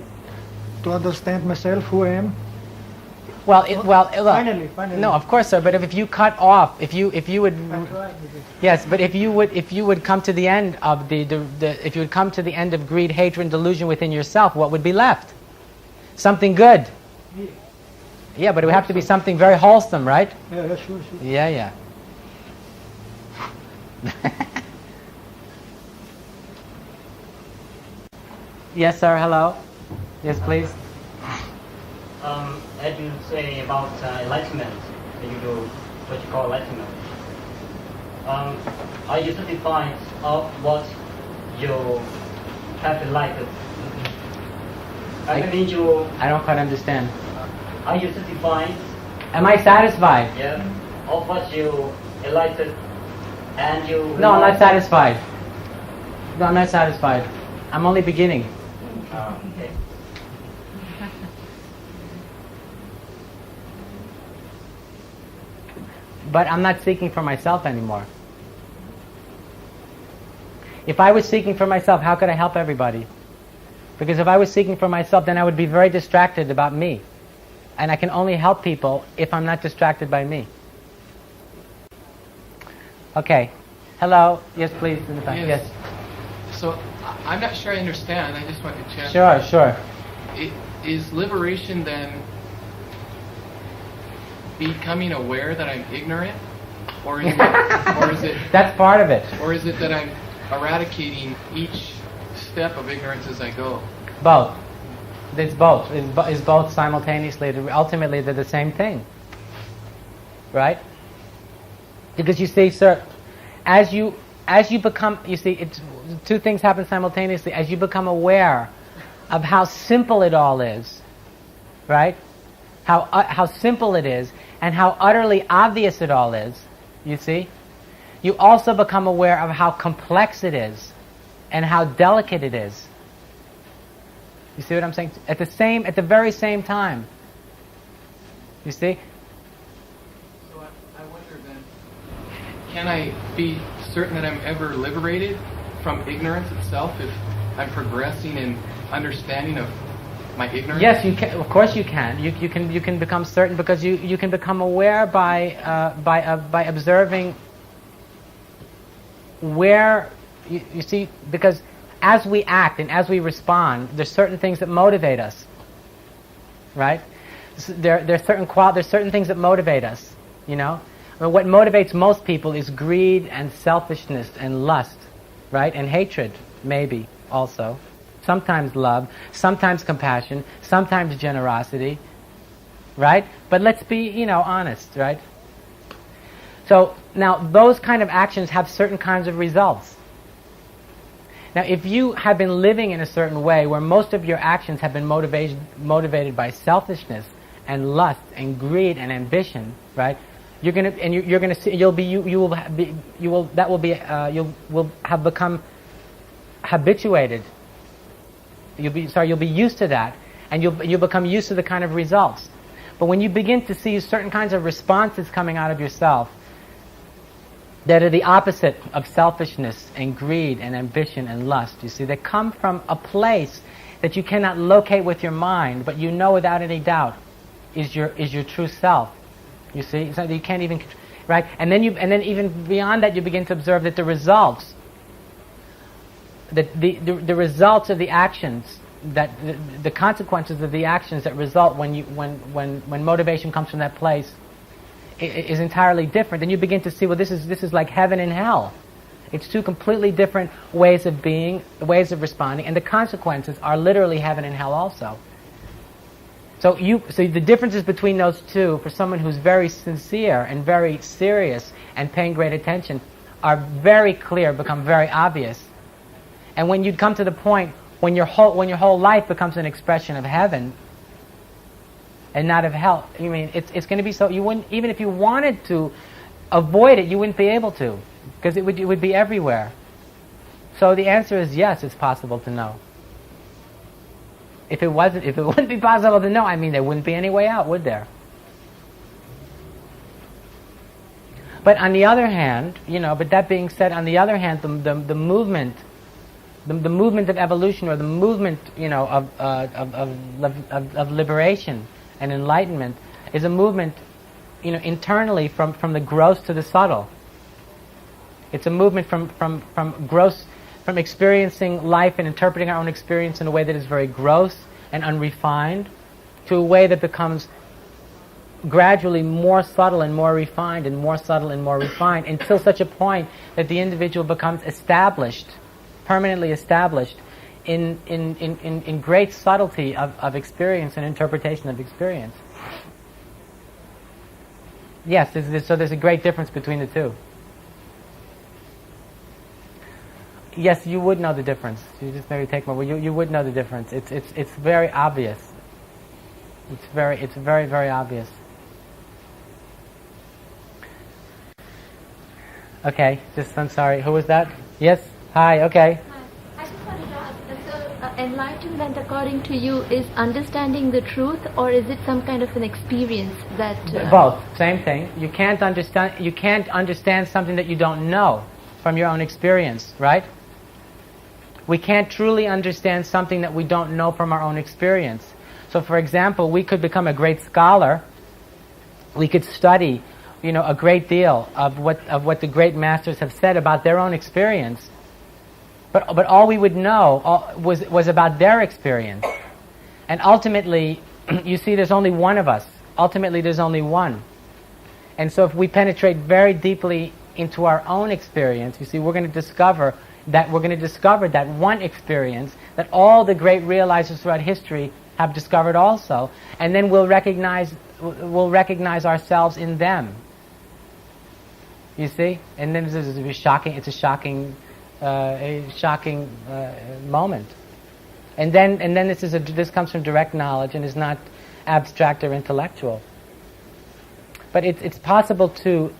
to understand myself, who I am? Finally. No, of course, sir. But if you cut off, if you would, yes. But if you would come to the end of if you would come to the end of greed, hatred, and delusion within yourself, what would be left? Something good. Yeah, but it would have to be something very wholesome, right? Yeah, sure. Yeah. Yes, sir. Hello. Yes, please. As you say about enlightenment, you do what you call enlightenment. Are you satisfied of what you have like? I don't quite understand. Are you satisfied? Am I satisfied? Yeah. Of what you enlightened and you... No, I'm not satisfied. No, I'm not satisfied. I'm only beginning. Okay. But I'm not seeking for myself anymore. If I was seeking for myself, how could I help everybody? Because if I was seeking for myself, then I would be very distracted about me. And I can only help people if I'm not distracted by me. Okay. Hello. Yes, please. In the back. Yes. So, I'm not sure I understand. I just want to check. Sure. Is liberation then becoming aware that I'm ignorant? Or is it That's part of it. Or is it that I'm eradicating each step of ignorance as I go? Both. It's both. It's both simultaneously. Ultimately, they're the same thing. Right? Because you see, sir, as you become, you see, it's two things happen simultaneously. As you become aware of how simple it all is, right? How simple it is, and how utterly obvious it all is. You see, you also become aware of how complex it is, and how delicate it is. You see what I'm saying? At the very same time. You see? So I wonder then, can I be certain that I'm ever liberated from ignorance itself if I'm progressing in understanding of my ignorance? Yes, you can. Of course, you can. You can become certain because you can become aware by observing where you see, because as we act and as we respond, there's certain things that motivate us, right? There's certain things that motivate us, you know? I mean, what motivates most people is greed and selfishness and lust, right? And hatred, maybe, also. Sometimes love, sometimes compassion, sometimes generosity, right? But let's be, honest, right? So, now, those kind of actions have certain kinds of results. Now, if you have been living in a certain way where most of your actions have been motivated by selfishness and lust and greed and ambition, right? You're gonna see you will have become habituated. You'll be used to that, and you'll become used to the kind of results. But when you begin to see certain kinds of responses coming out of yourself that are the opposite of selfishness and greed and ambition and lust, you see, they come from a place that you cannot locate with your mind, but you know without any doubt is your true self. You see, so you can't even, right? And then even beyond that, you begin to observe that the results, that the results of the actions, that the consequences of the actions that result when motivation comes from that place is entirely different. Then you begin to see, well, this is like heaven and hell. It's two completely different ways of being, ways of responding, and the consequences are literally heaven and hell also. So the differences between those two, for someone who's very sincere and very serious and paying great attention, are very clear, become very obvious. And when you come to the point when your whole life becomes an expression of heaven and not of hell, I mean, it's going to be so, you wouldn't, even if you wanted to avoid it, you wouldn't be able to, because it would be everywhere. So the answer is yes, it's possible to know. If it wouldn't be possible to know, I mean, there wouldn't be any way out, would there? But on the other hand, but that being said, on the other hand, the movement of evolution, or the movement, of liberation and enlightenment, is a movement, internally from the gross to the subtle. It's a movement from experiencing life and interpreting our own experience in a way that is very gross and unrefined, to a way that becomes gradually more subtle and more refined and more subtle and more refined, until such a point that the individual becomes permanently established in great subtlety of experience and interpretation of experience. Yes, so there's a great difference between the two. Yes, you would know the difference. You just maybe take more. You would know the difference. It's very obvious. It's very, very obvious. Okay, I'm sorry. Who was that? Yes. Hi. Okay. Hi. I just wanted to ask, so enlightenment, according to you, is understanding the truth, or is it some kind of an experience that? Both. Same thing. You can't understand something that you don't know from your own experience, right? We can't truly understand something that we don't know from our own experience. So, for example, we could become a great scholar. We could study, a great deal of what the great masters have said about their own experience. But all we would know was about their experience. And ultimately, you see, there's only one of us. Ultimately, there's only one. And so if we penetrate very deeply into our own experience, you see, we're going to discover that one experience that all the great realizers throughout history have discovered also, and then we'll recognize ourselves in them. You see, and then it's a shocking moment. And then this comes from direct knowledge and is not abstract or intellectual. But it's possible to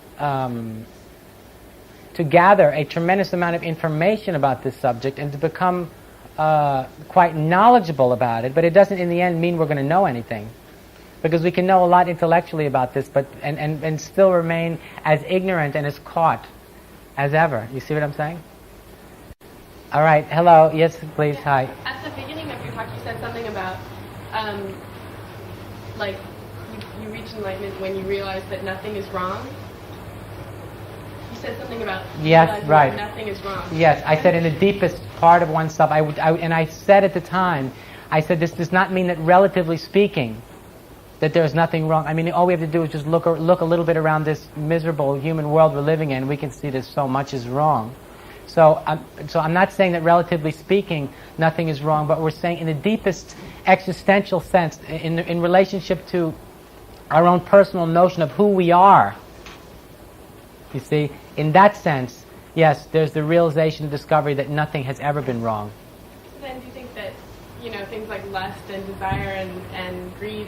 gather a tremendous amount of information about this subject and to become quite knowledgeable about it, but it doesn't in the end mean we're going to know anything. Because we can know a lot intellectually about this, but and still remain as ignorant and as caught as ever. You see what I'm saying? All right. Hello. Yes, please. Hi. At the beginning of your talk, you said something about, you reach enlightenment when you realize that nothing is wrong. You said something about realizing that nothing is wrong. Yes, I said in the deepest part of oneself. And I said at the time, I said this does not mean that relatively speaking, that there's nothing wrong. I mean, all we have to do is just look a little bit around this miserable human world we're living in. We can see that so much is wrong. So I'm not saying that relatively speaking, nothing is wrong, but we're saying in the deepest existential sense, in relationship to our own personal notion of who we are. You see, in that sense, yes, there's the realization and discovery that nothing has ever been wrong. Then do you think that, things like lust and desire and greed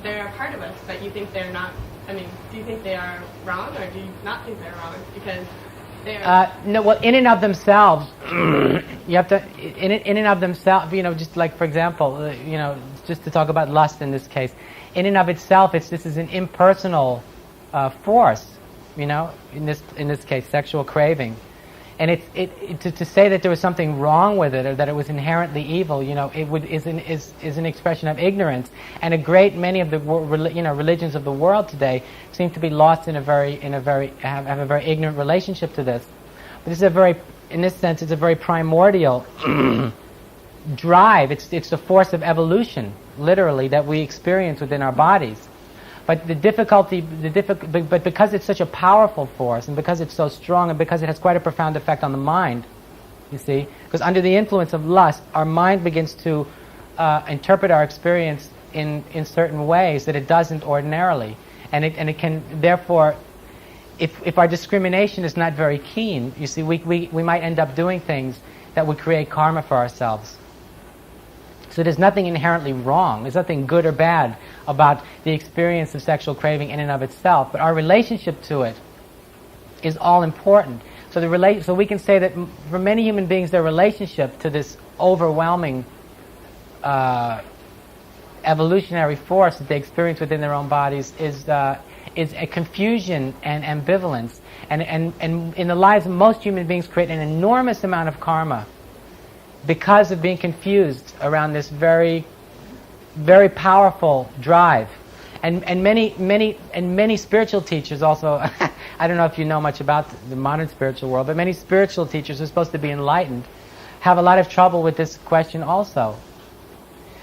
they're a part of us, but you think they're not, do you think they are wrong, or do you not think they're wrong? Because they're... No, well, in and of themselves, you have to, in and of themselves, just like, for example, just to talk about lust in this case, in and of itself, this is an impersonal force, in this case, sexual craving. And to say that there was something wrong with it or that it was inherently evil, is an expression of ignorance. And a great many of the religions of the world today seem to be lost have a very ignorant relationship to this. But in this sense, it's a very primordial drive. It's the force of evolution, literally, that we experience within our bodies. But but because it's such a powerful force, and because it's so strong, and because it has quite a profound effect on the mind, you see, because under the influence of lust, our mind begins to interpret our experience in certain ways that it doesn't ordinarily, and it can therefore, if our discrimination is not very keen, you see, we might end up doing things that would create karma for ourselves. So there's nothing inherently wrong. There's nothing good or bad about the experience of sexual craving in and of itself, but our relationship to it is all important. So we can say that for many human beings, their relationship to this overwhelming evolutionary force that they experience within their own bodies is a confusion and ambivalence. And in the lives of most human beings, create an enormous amount of karma because of being confused around this very, very powerful drive. And many spiritual teachers also, I don't know if you know much about the modern spiritual world, but many spiritual teachers who are supposed to be enlightened have a lot of trouble with this question also.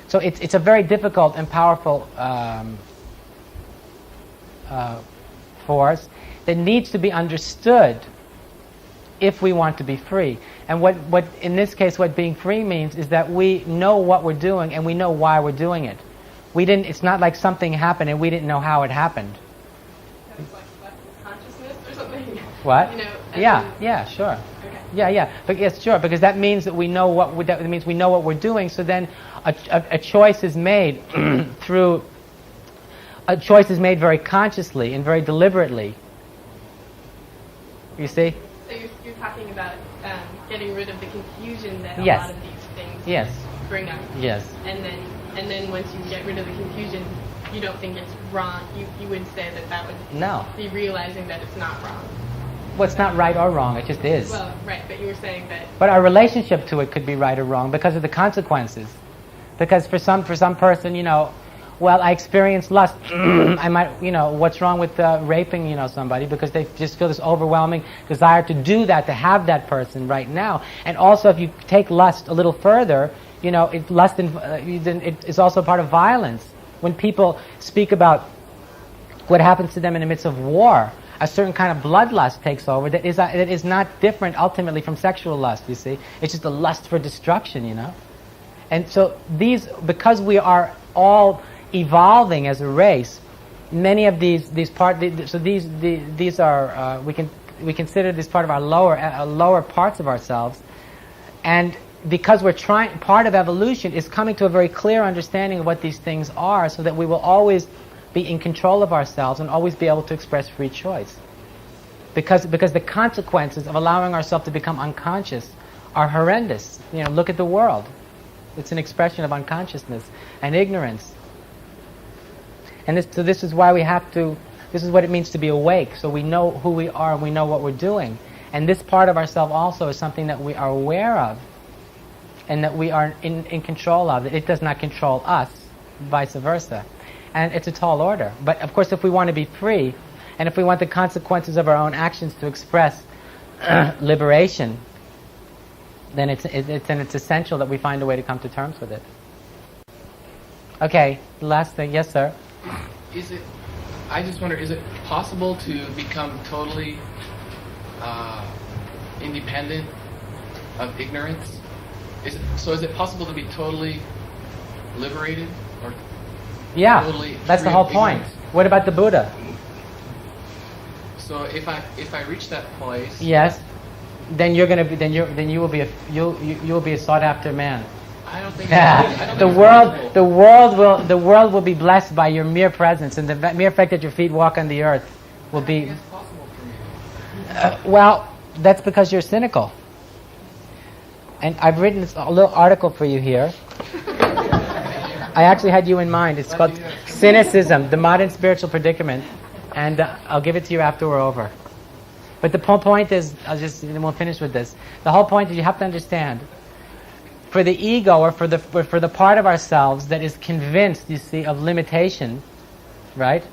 So it's a very difficult and powerful force that needs to be understood if we want to be free. And what in this case, what being free means is that we know what we're doing and we know why we're doing it. It's not like something happened and we didn't know how it happened. It's like consciousness or something. What? Yeah, sure. Okay. Yeah. But yes, sure, because that means that we know that means we know what we're doing. So then, a choice is made through. A choice is made very consciously and very deliberately. You see? So you're talking about getting rid of the confusion that a Yes. lot of these things Yes. bring up. Yes. And then once you get rid of the confusion, you don't think it's wrong. You would say that would No. be realizing that it's not wrong. Well, it's not right or wrong. It just is. Well, right, but you were saying that. But our relationship to it could be right or wrong because of the consequences. Because for some person, well, I experience lust. I might, what's wrong with raping, somebody? Because they just feel this overwhelming desire to do that, to have that person right now. And also, if you take lust a little further, lust it's also part of violence. When people speak about what happens to them in the midst of war, a certain kind of bloodlust takes over that is not different ultimately from sexual lust, you see. It's just a lust for destruction, And so because we are all evolving as a race, many of these are we consider this part of our lower parts of ourselves, and because part of evolution is coming to a very clear understanding of what these things are, so that we will always be in control of ourselves and always be able to express free choice. Because the consequences of allowing ourselves to become unconscious are horrendous. Look at the world. It's an expression of unconsciousness and ignorance. And this is why we have to, this is what it means to be awake, so we know who we are and we know what we're doing. And this part of ourselves also is something that we are aware of and that we are in control of. It does not control us, vice versa. And it's a tall order. But of course, if we want to be free, and if we want the consequences of our own actions to express liberation, then it's essential that we find a way to come to terms with it. Okay, the last thing. Yes, sir? I just wonder, is it possible to become totally independent of ignorance? Is it possible to be totally liberated? Or yeah, totally that's the whole point. Ignorance? What about the Buddha? So if I reach that place, yes, then you will be a sought after man. I don't think the world will be blessed by your mere presence, and the mere fact that your feet walk on the earth will be. It's possible for me. Well, that's because you're cynical. And I've written a little article for you here. I actually had you in mind. It's called Cynicism, the Modern Spiritual Predicament. And I'll give it to you after we're over. But the whole point is, we'll finish with this. The whole point is you have to understand, for the ego, or for the part of ourselves that is convinced, you see, of limitation, right?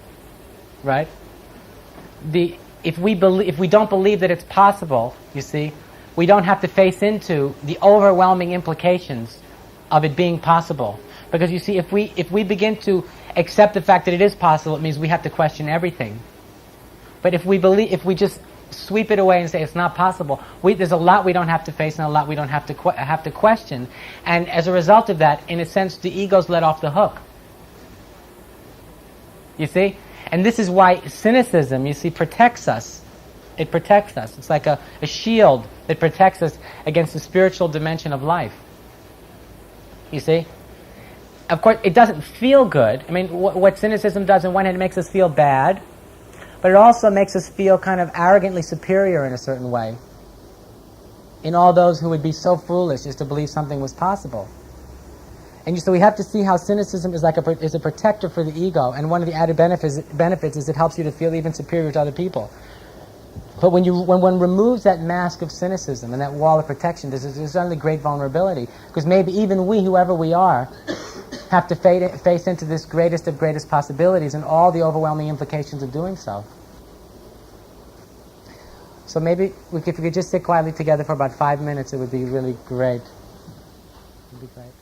If we don't believe that it's possible, you see, we don't have to face into the overwhelming implications of it being possible. Because you see, if we begin to accept the fact that it is possible, it means we have to question everything. But if we just sweep it away and say it's not possible, there's a lot we don't have to face and a lot we don't have to question. And as a result of that, in a sense, the ego's let off the hook. You see? And this is why cynicism, you see, protects us. It protects us. It's like a shield that protects us against the spiritual dimension of life. You see? Of course, it doesn't feel good. I mean, what cynicism does, on one hand, it makes us feel bad, but it also makes us feel kind of arrogantly superior in a certain way in all those who would be so foolish as to believe something was possible. And so we have to see how cynicism is is a protector for the ego, and one of the added benefits is it helps you to feel even superior to other people. But when one removes that mask of cynicism and that wall of protection, there's suddenly great vulnerability, because maybe even we, whoever we are, have to face into this greatest of greatest possibilities and all the overwhelming implications of doing so. So maybe if we could just sit quietly together for about 5 minutes, it would be really great. It would be great.